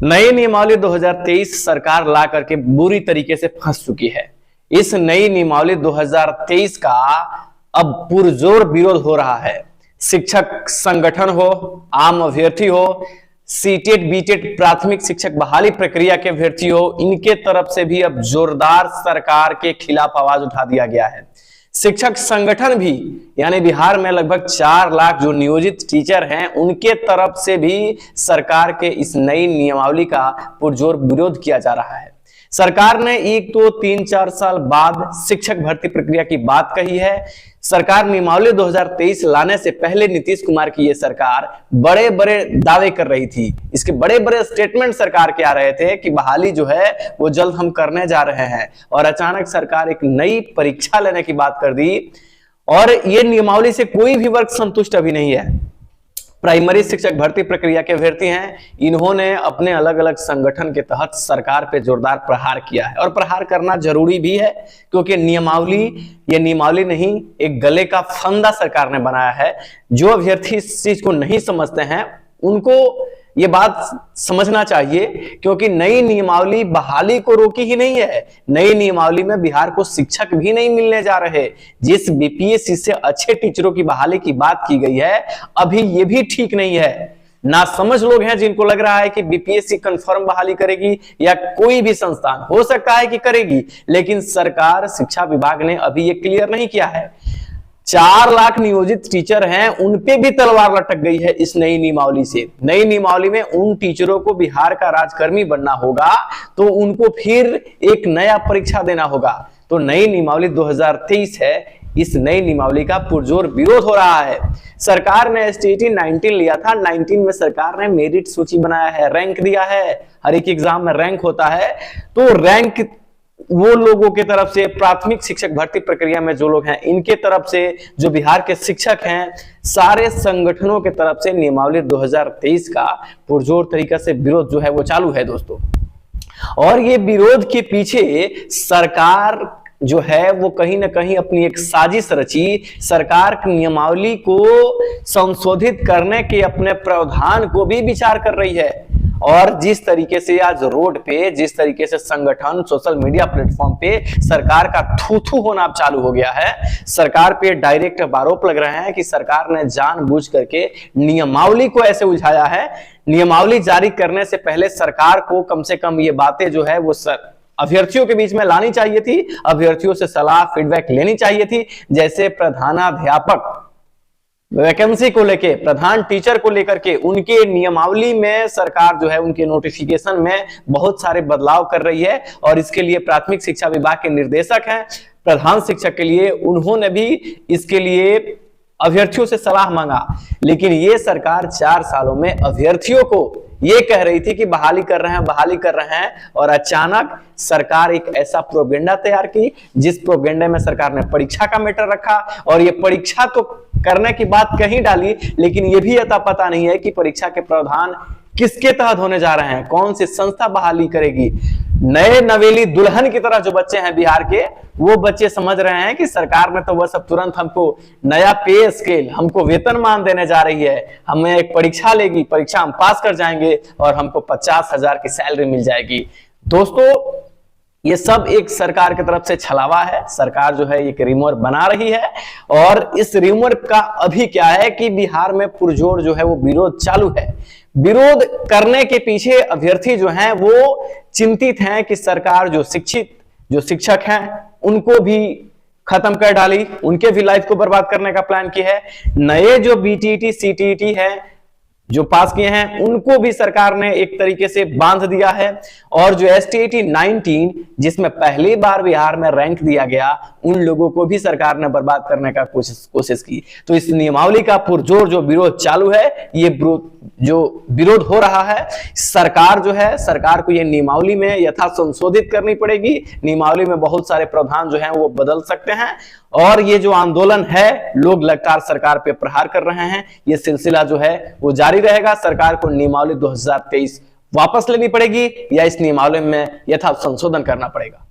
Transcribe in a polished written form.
नई नियमावली 2023 सरकार ला करके बुरी तरीके से फंस चुकी है। इस नई नियमावली 2023 का अब पुरजोर विरोध हो रहा है। शिक्षक संगठन हो, आम अभ्यर्थी हो, सीटेट बीटेट प्राथमिक शिक्षक बहाली प्रक्रिया के अभ्यर्थी हो, इनके तरफ से भी अब जोरदार सरकार के खिलाफ आवाज उठा दिया गया है। शिक्षक संगठन भी यानी बिहार में लगभग 4 लाख जो नियोजित टीचर हैं, उनके तरफ से भी सरकार के इस नई नियमावली का पुरजोर विरोध किया जा रहा है। सरकार ने एक तो 3-4 साल बाद शिक्षक भर्ती प्रक्रिया की बात कही है। सरकार नियमावली 2023 लाने से पहले नीतीश कुमार की यह सरकार बड़े बड़े दावे कर रही थी। इसके बड़े बड़े स्टेटमेंट सरकार के आ रहे थे कि बहाली जो है वो जल्द हम करने जा रहे हैं, और अचानक सरकार एक नई परीक्षा लेने की बात कर दी। और ये नियमावली से कोई भी वर्ग संतुष्ट अभी नहीं है। प्राइमरी शिक्षक भर्ती प्रक्रिया के अभ्यर्थी हैं, इन्होंने अपने अलग अलग संगठन के तहत सरकार पे जोरदार प्रहार किया है, और प्रहार करना जरूरी भी है क्योंकि ये नियमावली नहीं, एक गले का फंदा सरकार ने बनाया है। जो अभ्यर्थी इस चीज को नहीं समझते हैं उनको ये बात समझना चाहिए, क्योंकि नई नियमावली बहाली को रोकी ही नहीं है। नई नियमावली में बिहार को शिक्षक भी नहीं मिलने जा रहे। जिस बीपीएससी से अच्छे टीचरों की बहाली की बात की गई है, अभी ये भी ठीक नहीं है। ना समझ लोग हैं जिनको लग रहा है कि बीपीएससी कंफर्म बहाली करेगी, या कोई भी संस्थान हो सकता है कि करेगी, लेकिन सरकार शिक्षा विभाग ने अभी ये क्लियर नहीं किया है। 4 लाख नियोजित टीचर हैं, उनपे भी तलवार लटक गई है इस नई नियमावली से। नई नियमावली में उन टीचरों को बिहार का राजकर्मी बनना होगा, तो उनको फिर एक नया परीक्षा देना होगा। तो नई नियमावली 2023 है, इस नई नियमावली का पुरजोर विरोध हो रहा है। सरकार ने एसटीईटी 19 लिया था, 19 में सरकार ने मेरिट सूची बनाया है, रैंक दिया है। हर एक एग्जाम में रैंक होता है, तो रैंक वो लोगों के तरफ से, प्राथमिक शिक्षक भर्ती प्रक्रिया में जो लोग हैं, इनके तरफ से, जो बिहार के शिक्षक हैं, सारे संगठनों के तरफ से नियमावली 2023 का पुरजोर तरीका से विरोध जो है वो चालू है दोस्तों। और ये विरोध के पीछे सरकार जो है वो कहीं ना कहीं अपनी एक साजिश रची। सरकार नियमावली को संशोधित करने के अपने प्रावधान को भी विचार कर रही है। और जिस तरीके से आज रोड पे, जिस तरीके से संगठन सोशल मीडिया प्लेटफॉर्म पे सरकार का थू-थू होना चालू हो गया है, सरकार पे डायरेक्ट आरोप लग रहे हैं कि सरकार ने जानबूझ करके नियमावली को ऐसे उलझाया है। नियमावली जारी करने से पहले सरकार को कम से कम ये बातें जो है वो अभ्यर्थियों के बीच में लानी चाहिए थी, अभ्यर्थियों से सलाह फीडबैक लेनी चाहिए थी। जैसे प्रधानाध्यापक वैकेंसी को लेके, प्रधान टीचर को लेकर के उनके नियमावली में सरकार जो है उनके नोटिफिकेशन में बहुत सारे बदलाव कर रही है। और इसके लिए प्राथमिक शिक्षा विभाग के निर्देशक हैं प्रधान शिक्षक के लिए, उन्होंने भी इसके लिए अभ्यर्थियों से सलाह मांगा। लेकिन ये सरकार 4 सालों में अभ्यर्थियों को ये कह रही थी कि बहाली कर रहे हैं, और अचानक सरकार एक ऐसा प्रोपेगेंडा तैयार की, जिस प्रोपेगेंडे में सरकार ने परीक्षा का मैटर रखा। और ये परीक्षा तो करने की बात कहीं डाली, लेकिन ये भी अता पता नहीं है कि परीक्षा के प्रावधान किसके तहत होने जा रहे हैं, कौन सी संस्था बहाली करेगी। नए नवेली दुल्हन की तरह जो बच्चे हैं बिहार के, वो बच्चे समझ रहे हैं कि सरकार ने तो बस अब तुरंत हमको नया पे स्केल, हमको वेतनमान देने जा रही है, हमें एक परीक्षा लेगी, परीक्षा हम पास कर जाएंगे और हमको 50,000 की सैलरी मिल जाएगी। दोस्तों, ये सब एक सरकार की तरफ से छलावा है। सरकार जो है एक रिमोर बना रही है, और इस रिमोर का अभी क्या है कि बिहार में पुरजोर जो है वो विरोध चालू है। विरोध करने के पीछे अभ्यर्थी जो हैं वो चिंतित हैं कि सरकार जो शिक्षक हैं उनको भी खत्म कर डाली, उनके भी लाइफ को बर्बाद करने का प्लान किया है। नए जो बीटीईटी सीटीईटी है जो पास किए हैं, उनको भी सरकार ने एक तरीके से बांध दिया है। और जो एसटीईटी 19 जिसमें पहली बार बिहार में रैंक दिया गया, उन लोगों को भी सरकार ने बर्बाद करने का कोशिश की। तो इस नियमावली का पुरजोर जो विरोध चालू है, ये जो विरोध हो रहा है, सरकार जो है, सरकार को ये नियमावली में यथा संशोधित करनी पड़ेगी। नियमावली में बहुत सारे प्रावधान जो हैं वो बदल सकते हैं। और ये जो आंदोलन है, लोग लगातार सरकार पे प्रहार कर रहे हैं, ये सिलसिला जो है वो जारी रहेगा। सरकार को नियमावली 2023 वापस लेनी पड़ेगी, या इस नियमावली में यथा संशोधन करना पड़ेगा।